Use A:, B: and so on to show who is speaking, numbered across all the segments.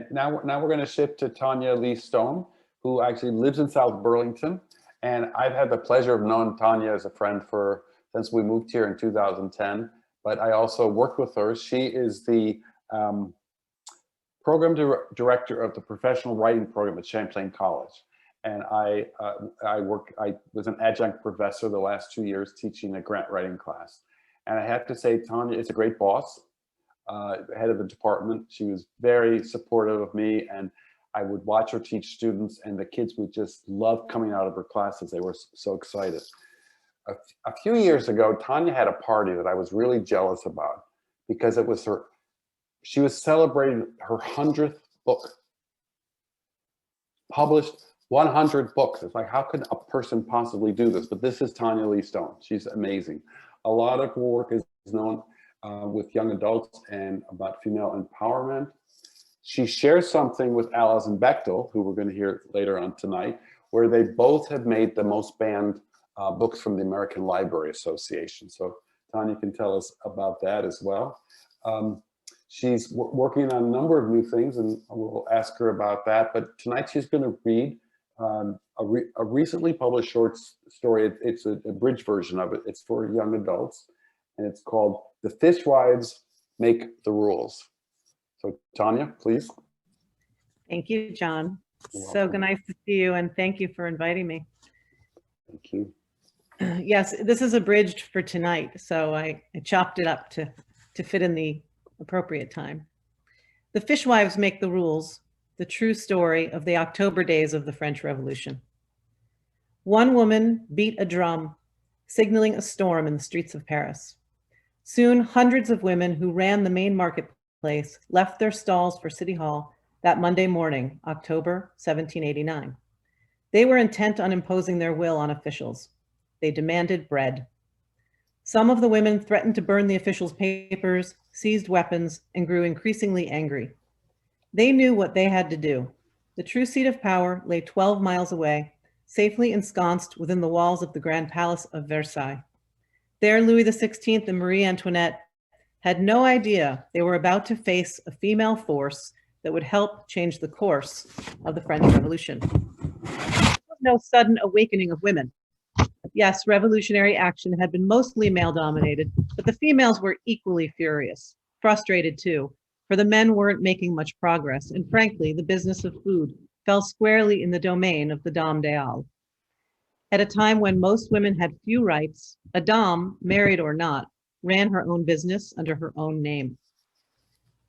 A: now we're going to shift to Tanya Lee Stone, who actually lives in South Burlington. And I've had the pleasure of knowing Tanya as a friend since we moved here in 2010. But I also worked with her. She is the program director of the professional writing program at Champlain College. And I was an adjunct professor the last 2 years teaching a grant writing class. And I have to say, Tanya is a great boss, head of the department. She was very supportive of me, and I would watch her teach students, and the kids would just love coming out of her classes. They were so excited. A few years ago, Tanya had a party that I was really jealous about because it was she was celebrating her 100th book, published 100 books. It's like, how could a person possibly do this? But this is Tanya Lee Stone. She's amazing. A lot of her work is known with young adults and about female empowerment. She shares something with Alison Bechtel, who we're going to hear later on tonight, where they both have made the most banned books from the American Library Association. So Tanya can tell us about that as well. She's working on a number of new things, and we'll ask her about that. But tonight she's going to read a recently published short story. It's a bridge version of it. It's for young adults, and it's called "The Fishwives Make the Rules." So Tanya, please.
B: Thank you, John. So nice to see you, and thank you for inviting me.
A: Thank you.
B: Yes, this is abridged for tonight, so I chopped it up to fit in the appropriate time. The Fishwives Make the Rules, the true story of the October days of the French Revolution. One woman beat a drum, signaling a storm in the streets of Paris. Soon, hundreds of women who ran the main marketplace left their stalls for City Hall that Monday morning, October 1789. They were intent on imposing their will on officials. They demanded bread. Some of the women threatened to burn the officials' papers, seized weapons, and grew increasingly angry. They knew what they had to do. The true seat of power lay 12 miles away, safely ensconced within the walls of the Grand Palace of Versailles. There, Louis XVI and Marie Antoinette had no idea they were about to face a female force that would help change the course of the French Revolution. There was no sudden awakening of women. Yes, revolutionary action had been mostly male-dominated, but the females were equally furious, frustrated too, for the men weren't making much progress, and frankly, the business of food fell squarely in the domain of the dame d'Al. At a time when most women had few rights, a dame, married or not, ran her own business under her own name.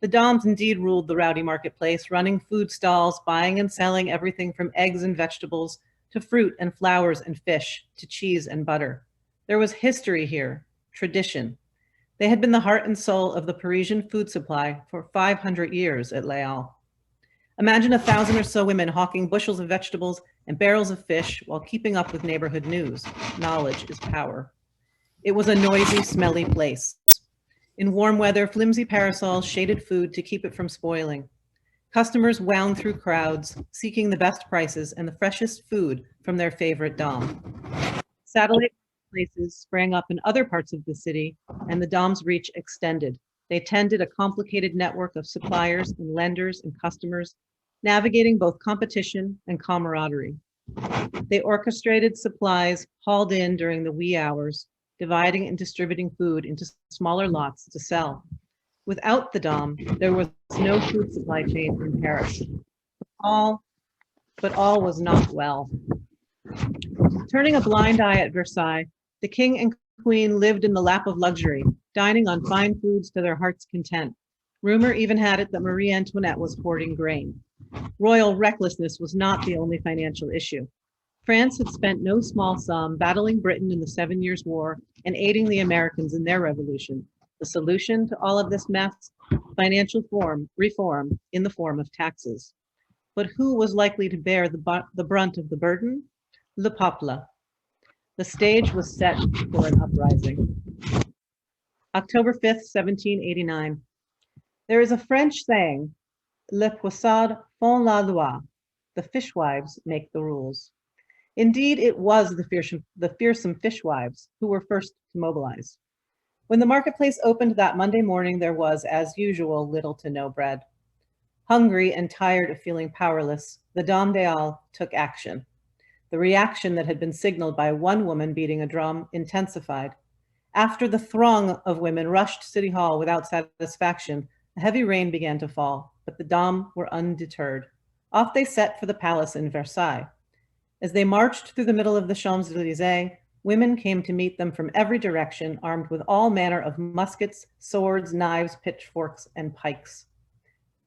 B: The dames indeed ruled the rowdy marketplace, running food stalls, buying and selling everything from eggs and vegetables to fruit and flowers and fish, to cheese and butter. There was history here, tradition. They had been the heart and soul of the Parisian food supply for 500 years at Les Halles. Imagine 1,000 or so women hawking bushels of vegetables and barrels of fish while keeping up with neighborhood news. Knowledge is power. It was a noisy, smelly place. In warm weather, flimsy parasols shaded food to keep it from spoiling. Customers wound through crowds, seeking the best prices and the freshest food from their favorite dame. Satellite places sprang up in other parts of the city, and the dame's reach extended. They tended a complicated network of suppliers and lenders and customers, navigating both competition and camaraderie. They orchestrated supplies hauled in during the wee hours, dividing and distributing food into smaller lots to sell. Without the dame, there was no food supply chain in Paris. But all was not well. Turning a blind eye at Versailles, the king and queen lived in the lap of luxury, dining on fine foods to their heart's content. Rumor even had it that Marie Antoinette was hoarding grain. Royal recklessness was not the only financial issue. France had spent no small sum battling Britain in the 7 Years' War and aiding the Americans in their revolution. The solution to all of this mess? Financial reform in the form of taxes. But who was likely to bear the brunt of the burden? Le peuple. The stage was set for an uprising. October 5th, 1789. There is a French saying, Les poissards font la loi. The fishwives make the rules. Indeed, it was the fearsome fishwives who were first to mobilize. When the marketplace opened that Monday morning, there was, as usual, little to no bread. Hungry and tired of feeling powerless, the Dame d'Al took action. The reaction that had been signaled by one woman beating a drum intensified. After the throng of women rushed City Hall without satisfaction, a heavy rain began to fall, but the Dames were undeterred. Off they set for the palace in Versailles. As they marched through the middle of the Champs-Élysées, women came to meet them from every direction, armed with all manner of muskets, swords, knives, pitchforks, and pikes.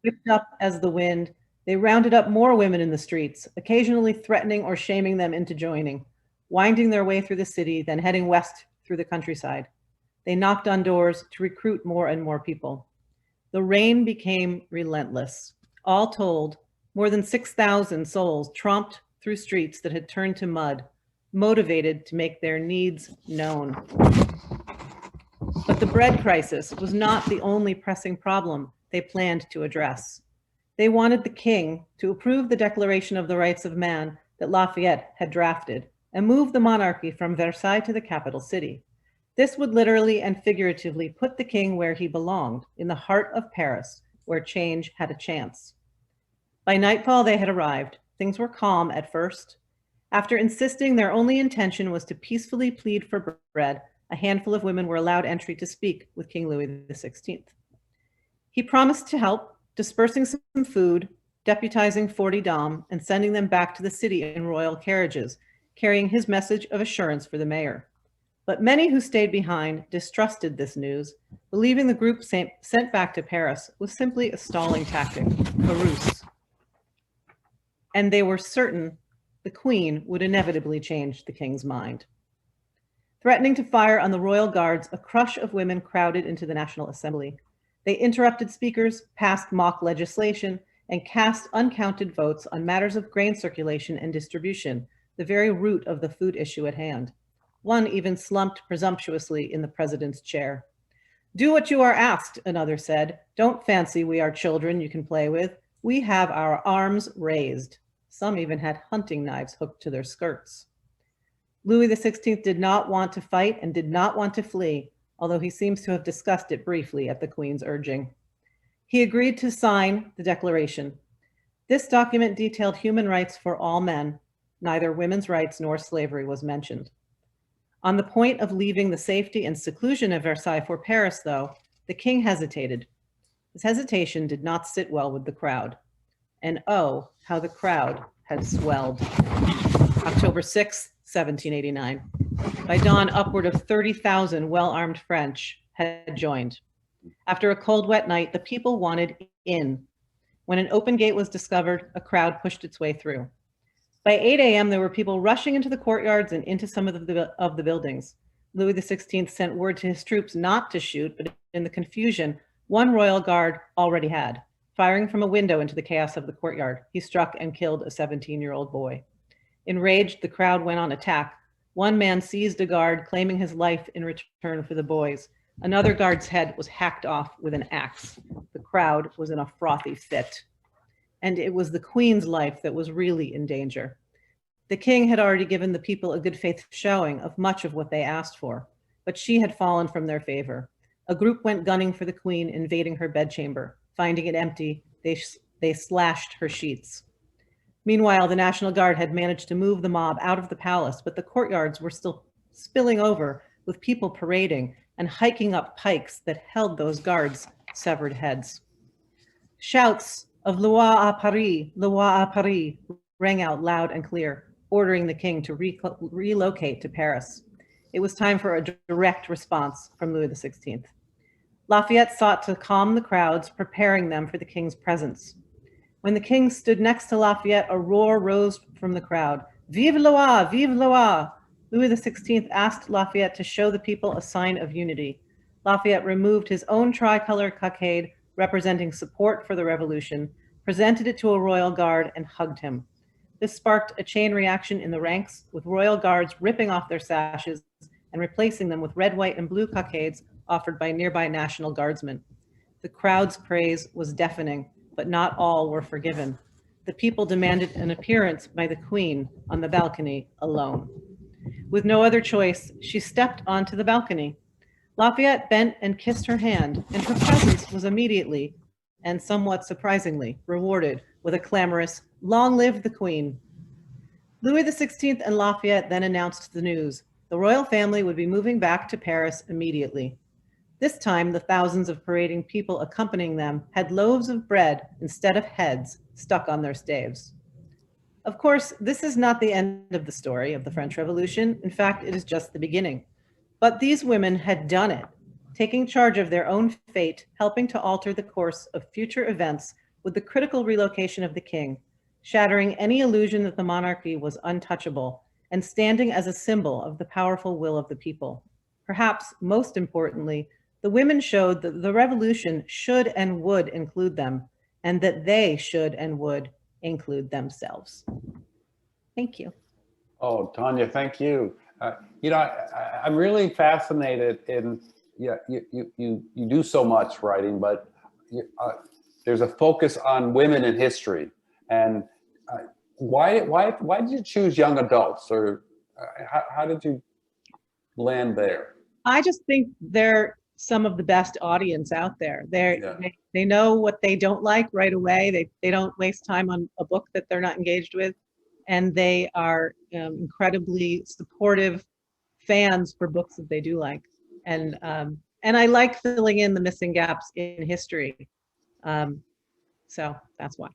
B: Whipped up as the wind, they rounded up more women in the streets, occasionally threatening or shaming them into joining, winding their way through the city, then heading west through the countryside. They knocked on doors to recruit more and more people. The rain became relentless. All told, more than 6,000 souls tromped through streets that had turned to mud, motivated to make their needs known. But the bread crisis was not the only pressing problem they planned to address. They wanted the king to approve the Declaration of the Rights of Man that Lafayette had drafted and move the monarchy from Versailles to the capital city. This would literally and figuratively put the king where he belonged, in the heart of Paris, where change had a chance. By nightfall, they had arrived. Things were calm at first. After insisting their only intention was to peacefully plead for bread, a handful of women were allowed entry to speak with King Louis XVI. He promised to help, dispersing some food, deputizing 40 dames, and sending them back to the city in royal carriages, carrying his message of assurance for the mayor. But many who stayed behind distrusted this news, believing the group sent back to Paris was simply a stalling tactic, a ruse. And they were certain the queen would inevitably change the king's mind. Threatening to fire on the royal guards, a crush of women crowded into the National Assembly. They interrupted speakers, passed mock legislation, and cast uncounted votes on matters of grain circulation and distribution, the very root of the food issue at hand. One even slumped presumptuously in the president's chair. "Do what you are asked," another said. "Don't fancy we are children you can play with. We have our arms raised." Some even had hunting knives hooked to their skirts. Louis XVI did not want to fight and did not want to flee, although he seems to have discussed it briefly at the Queen's urging. He agreed to sign the declaration. This document detailed human rights for all men. Neither women's rights nor slavery was mentioned. On the point of leaving the safety and seclusion of Versailles for Paris, though, the king hesitated. His hesitation did not sit well with the crowd. And oh, how the crowd had swelled. October 6, 1789. By dawn, upward of 30,000 well-armed French had joined. After a cold, wet night, the people wanted in. When an open gate was discovered, a crowd pushed its way through. By 8 a.m., there were people rushing into the courtyards and into some of the buildings. Louis XVI sent word to his troops not to shoot, but in the confusion, one royal guard already had. Firing from a window into the chaos of the courtyard, he struck and killed a 17-year-old boy. Enraged, the crowd went on attack. One man seized a guard, claiming his life in return for the boys. Another guard's head was hacked off with an axe. The crowd was in a frothy fit. And it was the Queen's life that was really in danger. The king had already given the people a good faith showing of much of what they asked for, but she had fallen from their favor. A group went gunning for the Queen, invading her bedchamber. Finding it empty, they slashed her sheets. Meanwhile, the National Guard had managed to move the mob out of the palace, but the courtyards were still spilling over with people parading and hiking up pikes that held those guards' severed heads. Shouts of "Loi à Paris, Loi à Paris" rang out loud and clear, ordering the king to relocate to Paris. It was time for a direct response from Louis XVI. Lafayette sought to calm the crowds, preparing them for the king's presence. When the king stood next to Lafayette, a roar rose from the crowd. "Vive le roi! Vive le roi!" Louis XVI asked Lafayette to show the people a sign of unity. Lafayette removed his own tricolor cockade, representing support for the revolution, presented it to a royal guard, and hugged him. This sparked a chain reaction in the ranks, with royal guards ripping off their sashes and replacing them with red, white, and blue cockades offered by nearby National Guardsmen. The crowd's praise was deafening, but not all were forgiven. The people demanded an appearance by the Queen on the balcony alone. With no other choice, she stepped onto the balcony. Lafayette bent and kissed her hand, and her presence was immediately and somewhat surprisingly rewarded with a clamorous, "Long live the Queen." Louis XVI and Lafayette then announced the news. The royal family would be moving back to Paris immediately. This time, the thousands of parading people accompanying them had loaves of bread instead of heads stuck on their staves. Of course, this is not the end of the story of the French Revolution. In fact, it is just the beginning. But these women had done it, taking charge of their own fate, helping to alter the course of future events with the critical relocation of the king, shattering any illusion that the monarchy was untouchable, and standing as a symbol of the powerful will of the people. Perhaps most importantly, the women showed that the revolution should and would include them, and that they should and would include themselves. Thank you.
A: Oh, Tanya, thank you. You know, I'm really fascinated in, yeah, you do so much writing, but there's a focus on women in history. And why did you choose young adults, or how did you land there?
B: I just think they're some of the best audience out there. They know what they don't like right away. They don't waste time on a book that they're not engaged with, and they are incredibly supportive fans for books that they do like. And I like filling in the missing gaps in history. So that's why.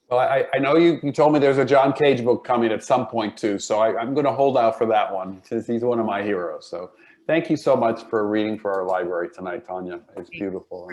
A: Well, I know you told me there's a John Cage book coming at some point too, so I'm going to hold out for that one since he's one of my heroes. So thank you so much for reading for our library tonight, Tanya. It's beautiful.